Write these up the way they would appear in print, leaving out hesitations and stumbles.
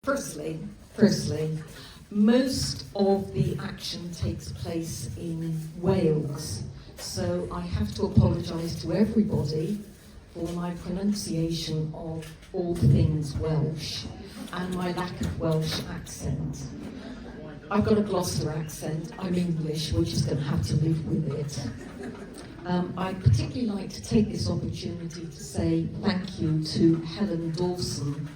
Firstly, most of the action takes place in Wales, so I have to apologise to everybody for my pronunciation of all things Welsh and my lack of Welsh accent. I've got a Gloucester accent, I'm English, we're just going to have to live with it. I'd particularly like to take this opportunity to say thank you to Helen Dawson,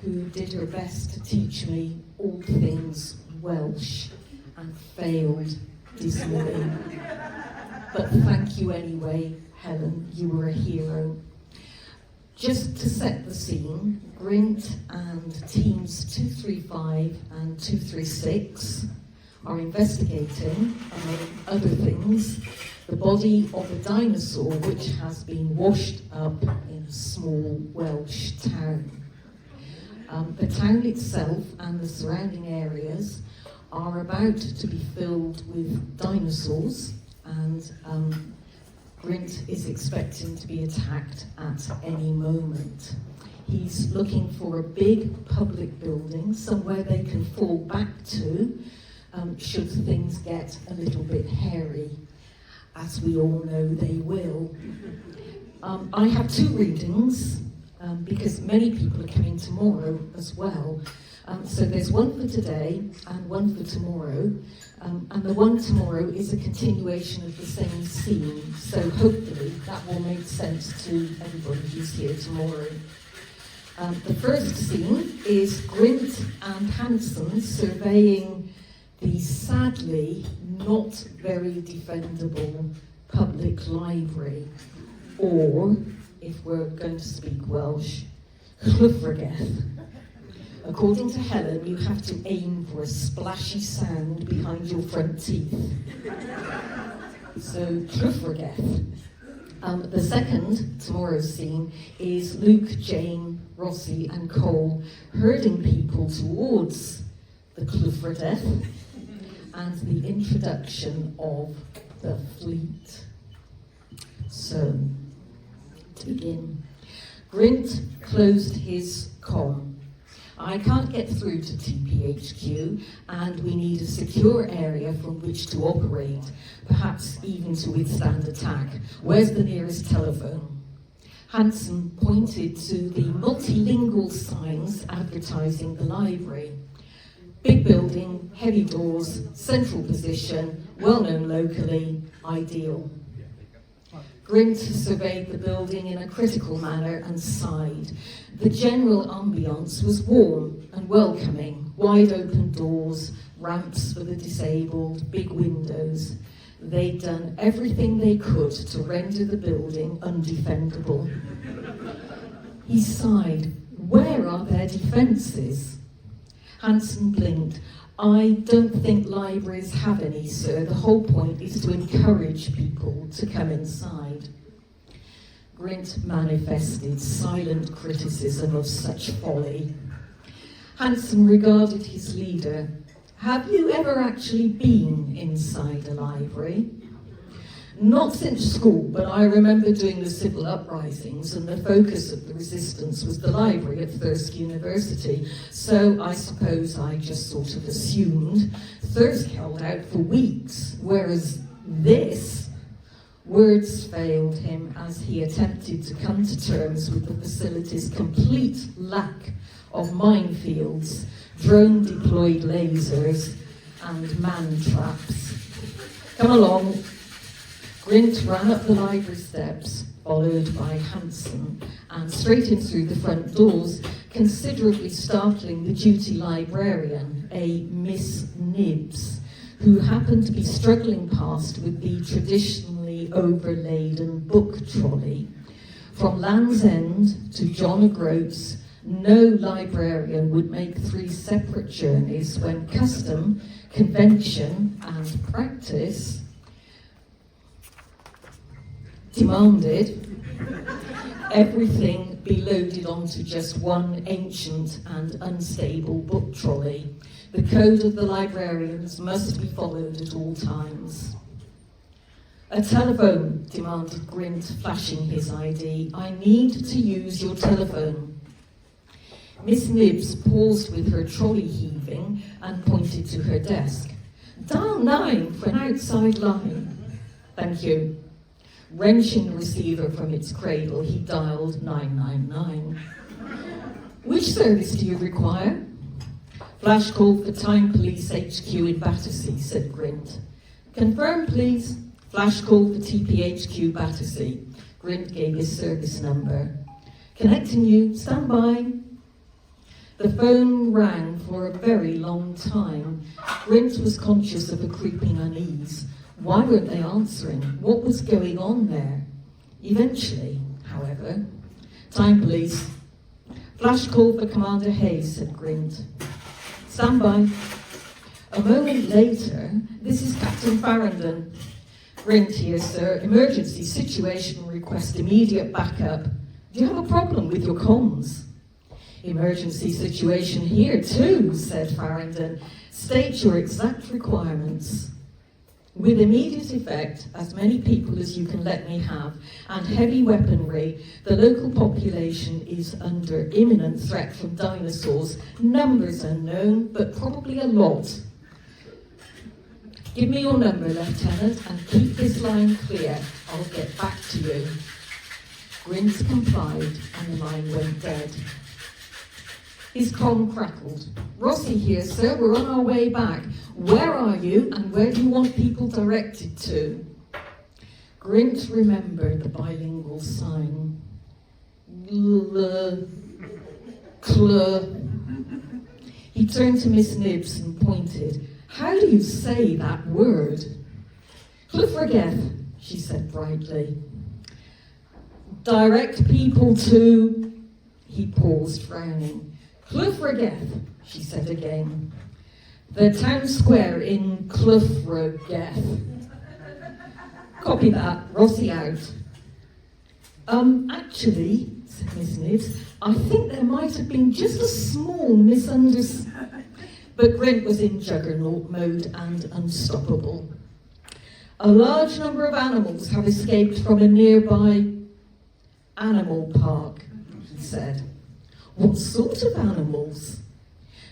who did her best to teach me all things Welsh and failed dismally. But thank you anyway, Helen, you were a hero. Just to set the scene, Grint and Teams 235 and 236 are investigating, among other things, the body of a dinosaur which has been washed up in a small Welsh town. The town itself and the surrounding areas are about to be filled with dinosaurs, and Grint is expecting to be attacked at any moment. He's looking for a big public building, somewhere they can fall back to should things get a little bit hairy, as we all know they will. I have two readings, because many people are coming tomorrow as well. So there's one for today and one for tomorrow. And the one tomorrow is a continuation of the same scene. So hopefully that will make sense to everybody who's here tomorrow. The first scene is Grint and Hanson surveying the sadly not very defendable public library, or, if we're going to speak Welsh, llyfrgell. According to Helen, you have to aim for a splashy sound behind your front teeth. So, llyfrgell. The second, tomorrow's scene, is Luke, Jane, Rossi and Cole herding people towards the llyfrgell and the introduction of the fleet. So, to begin, Grint closed his comm. I can't get through to TPHQ, and we need a secure area from which to operate, perhaps even to withstand attack. Where's the nearest telephone? Hanson pointed to the multilingual signs advertising the library. Big building, heavy doors, central position, well known locally, ideal. Grint surveyed the building in a critical manner and sighed. The general ambience was warm and welcoming. Wide open doors, ramps for the disabled, big windows. They'd done everything they could to render the building undefendable. He sighed. Where are their defences? Hanson blinked. I don't think libraries have any, sir. The whole point is to encourage people to come inside. Grint manifested silent criticism of such folly. Hanson regarded his leader. Have you ever actually been inside a library? Not since school, but I remember doing the civil uprisings, and the focus of the resistance was the library at Thirsk University, so I suppose I just sort of assumed Thirsk held out for weeks, whereas this, words failed him as he attempted to come to terms with the facility's complete lack of minefields, drone-deployed lasers, and man traps. Come along. Grint ran up the library steps, followed by Hanson, and straight in through the front doors, considerably startling the duty librarian, a Miss Nibbs, who happened to be struggling past with the traditionally overladen book trolley. From Land's End to John O'Groats, no librarian would make 3 separate journeys when custom, convention, and practice demanded everything be loaded onto just one ancient and unstable book trolley. The code of the librarians must be followed at all times. A telephone, demanded Grint, flashing his ID. I need to use your telephone. Miss Nibbs paused with her trolley heaving and pointed to her desk. Dial 9 for an outside line. Thank you. Wrenching the receiver from its cradle, he dialed 999. Which service do you require? Flash call for Time Police HQ in Battersea, said Grint. Confirm, please. Flash call for TPHQ Battersea. Grint gave his service number. Connecting you. Stand by. The phone rang for a very long time. Grint was conscious of a creeping unease. Why weren't they answering? What was going on there? Eventually, however, Time Police. Flash call for Commander Hayes, said Grint. Stand by. A moment later, this is Captain Farrington. Grint here, sir. Emergency situation, request immediate backup. Do you have a problem with your comms? Emergency situation here too, said Farrington. State your exact requirements. With immediate effect, as many people as you can let me have, and heavy weaponry, the local population is under imminent threat from dinosaurs. Numbers unknown, but probably a lot. Give me your number, Lieutenant, and keep this line clear. I'll get back to you. Grint complied, and the line went dead. His comm crackled. Rossi here, sir, we're on our way back. Where are you, and where do you want people directed to? Grint remembered the bilingual sign. He turned to Miss Nibbs and pointed. How do you say that word? Llyfrgell, she said brightly. Direct people to... He paused, frowning. Llyfrgell, she said again. The town square in Llyfrgell. Copy that, Rossi out. Actually, said Miss Nibbs, I think there might have been just a small misunderstanding. But Grint was in juggernaut mode and unstoppable. A large number of animals have escaped from a nearby animal park, he said. What sort of animals?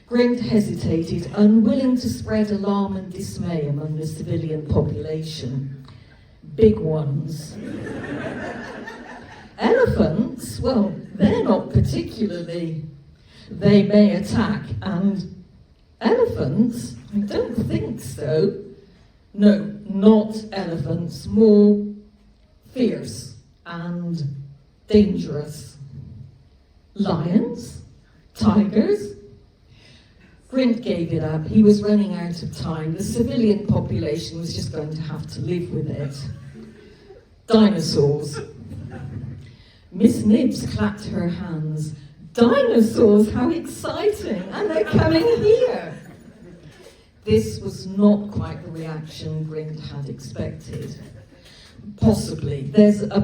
Grint hesitated, unwilling to spread alarm and dismay among the civilian population. Big ones. Elephants? Well, they're not particularly. They may attack, and elephants? I don't think so. No, not elephants. More fierce and dangerous. Lions? Tigers? Grint gave it up. He was running out of time. The civilian population was just going to have to live with it. Dinosaurs. Miss Nibbs clapped her hands. Dinosaurs, how exciting! And they're coming here! This was not quite the reaction Grint had expected. Possibly, there's a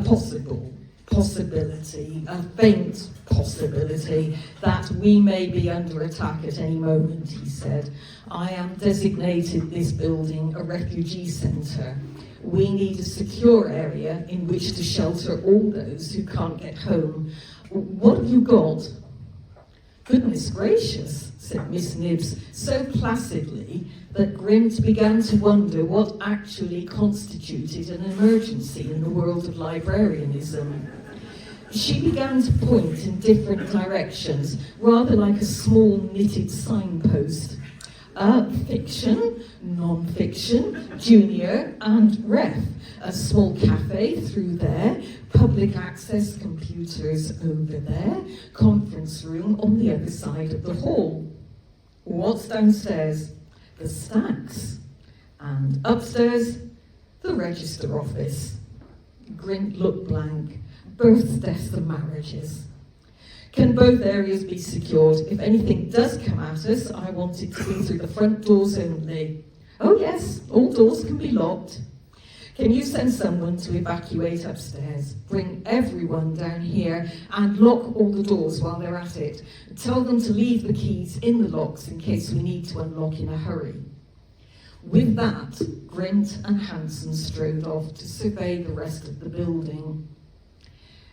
possibility, a faint possibility, that we may be under attack at any moment, he said. I am designated this building a refugee centre. We need a secure area in which to shelter all those who can't get home. What have you got? Goodness gracious, said Miss Nibbs so placidly that Grint began to wonder what actually constituted an emergency in the world of librarianism. She began to point in different directions, rather like a small knitted signpost. Fiction, non-fiction, junior, and ref. A small cafe through there, public access computers over there, conference room on the other side of the hall. What's downstairs? The stacks. And upstairs, the register office. Grint looked blank. Births, deaths, and marriages. Can both areas be secured? If anything does come at us, I want it to be through the front doors only. Oh yes, all doors can be locked. Can you send someone to evacuate upstairs? Bring everyone down here and lock all the doors while they're at it. Tell them to leave the keys in the locks in case we need to unlock in a hurry. With that, Grint and Hanson strode off to survey the rest of the building.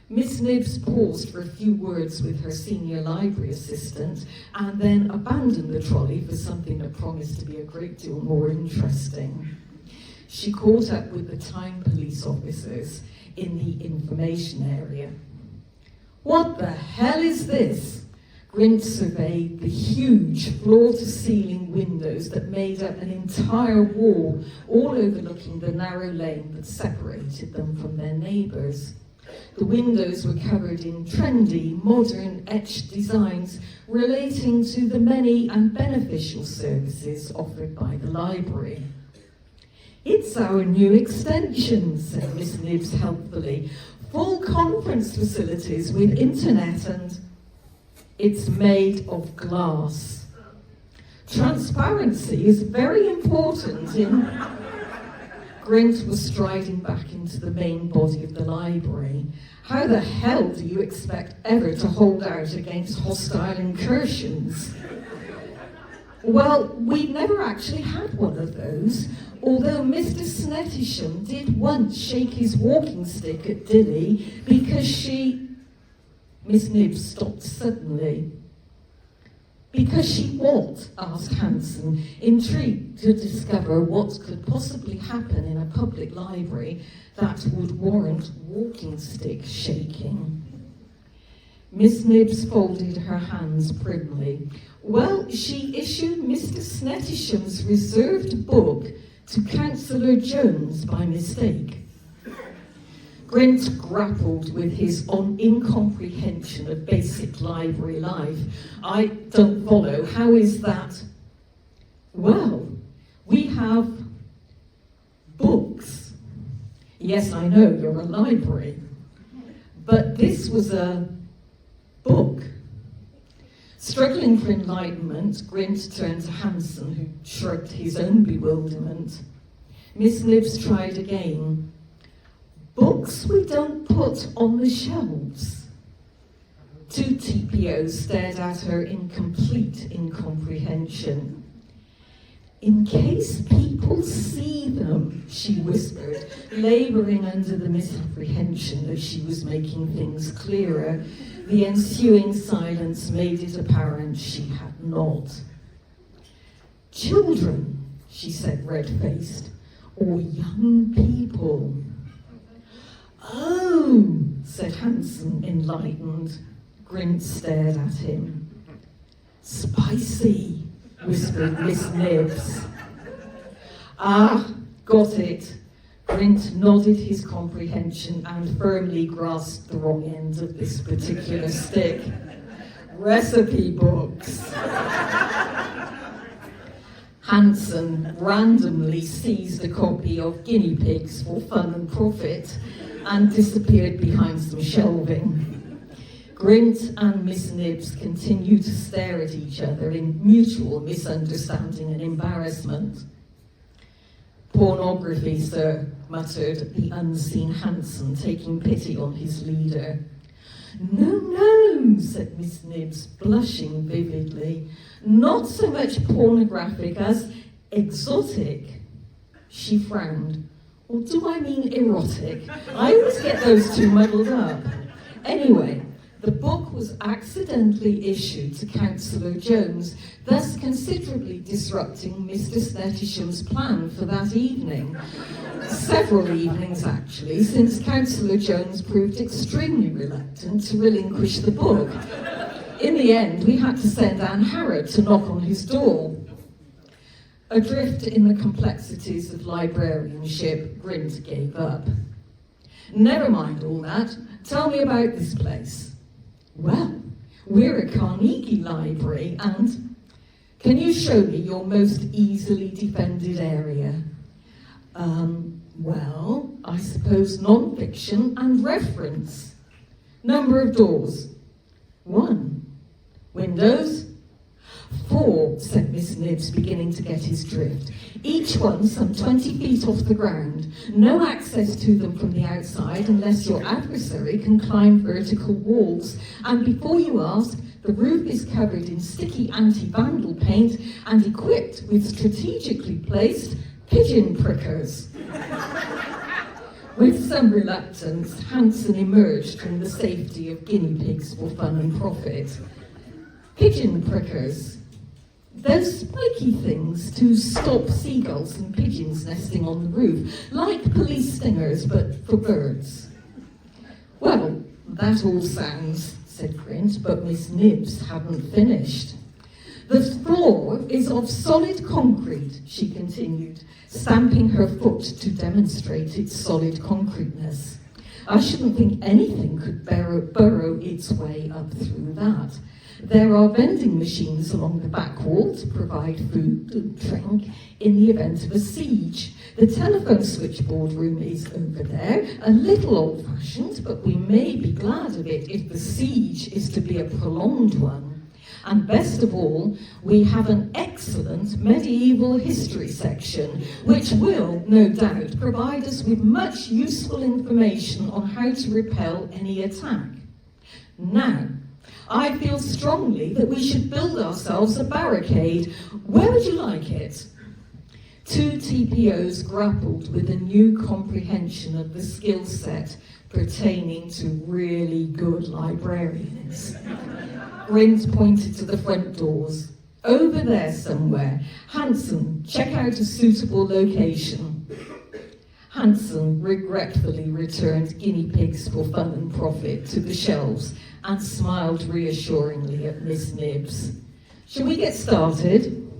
Miss Nibs paused for a few words with her senior library assistant and then abandoned the trolley for something that promised to be a great deal more interesting. She caught up with the Time Police officers in the information area. "What the hell is this?" Grint surveyed the huge floor-to-ceiling windows that made up an entire wall, all overlooking the narrow lane that separated them from their neighbours. The windows were covered in trendy, modern etched designs relating to the many and beneficial services offered by the library. "It's our new extension," said Miss Nibs helpfully. "Full conference facilities with internet and it's made of glass. Transparency is very important in..." Grint was striding back into the main body of the library. "How the hell do you expect ever to hold out against hostile incursions?" "Well, we've never actually had one of those, although Mr. Snettisham did once shake his walking stick at Dilly because she..." Miss Nibs stopped suddenly. "Because she what?" asked Hanson, intrigued to discover what could possibly happen in a public library that would warrant walking stick shaking. Miss Nibs folded her hands primly. "Well, she issued Mr. Snettisham's reserved book to Councillor Jones by mistake." Grint grappled with his incomprehension of basic library life. "I don't follow. How is that?" "Well, we have books. Yes, I know, you're a library. But this was a book." Struggling for enlightenment, Grint turned to Hanson, who shrugged his own bewilderment. Miss Nibs tried again. "Books we don't put on the shelves." Two TPOs stared at her in complete incomprehension. "In case people see them," she whispered, labouring under the misapprehension that she was making things clearer. The ensuing silence made it apparent she had not. "Children," she said, red-faced, "or young people." "Oh," said Hanson, enlightened. Grint stared at him. "Spicy," whispered Miss Nibs. "Ah, got it." Grint nodded his comprehension and firmly grasped the wrong end of this particular stick. "Recipe books." Hanson randomly seized a copy of Guinea Pigs for Fun and Profit and disappeared behind some shelving. Grint and Miss Nibs continued to stare at each other in mutual misunderstanding and embarrassment. "Pornography, sir," muttered the unseen Hanson, taking pity on his leader. "No, no," said Miss Nibs, blushing vividly. "Not so much pornographic as exotic." She frowned. "Or do I mean erotic? I always get those two muddled up. Anyway, the book was accidentally issued to Councillor Jones, thus considerably disrupting Mr. Snettisham's plan for that evening. Several evenings, actually, since Councillor Jones proved extremely reluctant to relinquish the book. In the end, we had to send Anne Harrod to knock on his door. Adrift in the complexities of librarianship, Grint gave up. "Never mind all that. Tell me about this place." "Well, we're a Carnegie library and..." "Can you show me your most easily defended area?" Well, I suppose non-fiction and reference." "Number of doors?" 1. "Windows?" 4, said Miss Nibs, beginning to get his drift. "Each one some 20 feet off the ground. No access to them from the outside unless your adversary can climb vertical walls. And before you ask, the roof is covered in sticky anti-vandal paint and equipped with strategically placed pigeon prickers." With some reluctance, Hanson emerged from the safety of guinea pigs for fun and profit. Pigeon prickers. Those spiky things to stop seagulls and pigeons nesting on the roof, like police stingers, but for birds. Well, that all sounds, said Grint, but Miss Nibbs hadn't finished. The floor is of solid concrete, she continued, stamping her foot to demonstrate its solid concreteness. I shouldn't think anything could burrow its way up through that. There are vending machines along the back wall to provide food and drink in the event of a siege. The telephone switchboard room is over there, a little old-fashioned, but we may be glad of it if the siege is to be a prolonged one. And best of all, we have an excellent medieval history section, which will, no doubt, provide us with much useful information on how to repel any attack. Now, I feel strongly that we should build ourselves a barricade. Where would you like it? Two TPOs grappled with a new comprehension of the skill set pertaining to really good librarians. Grint pointed to the front doors. Over there somewhere. Hanson, check out a suitable location. Hanson regretfully returned guinea pigs for fun and profit to the shelves and smiled reassuringly at Miss Nibbs. Shall we get started?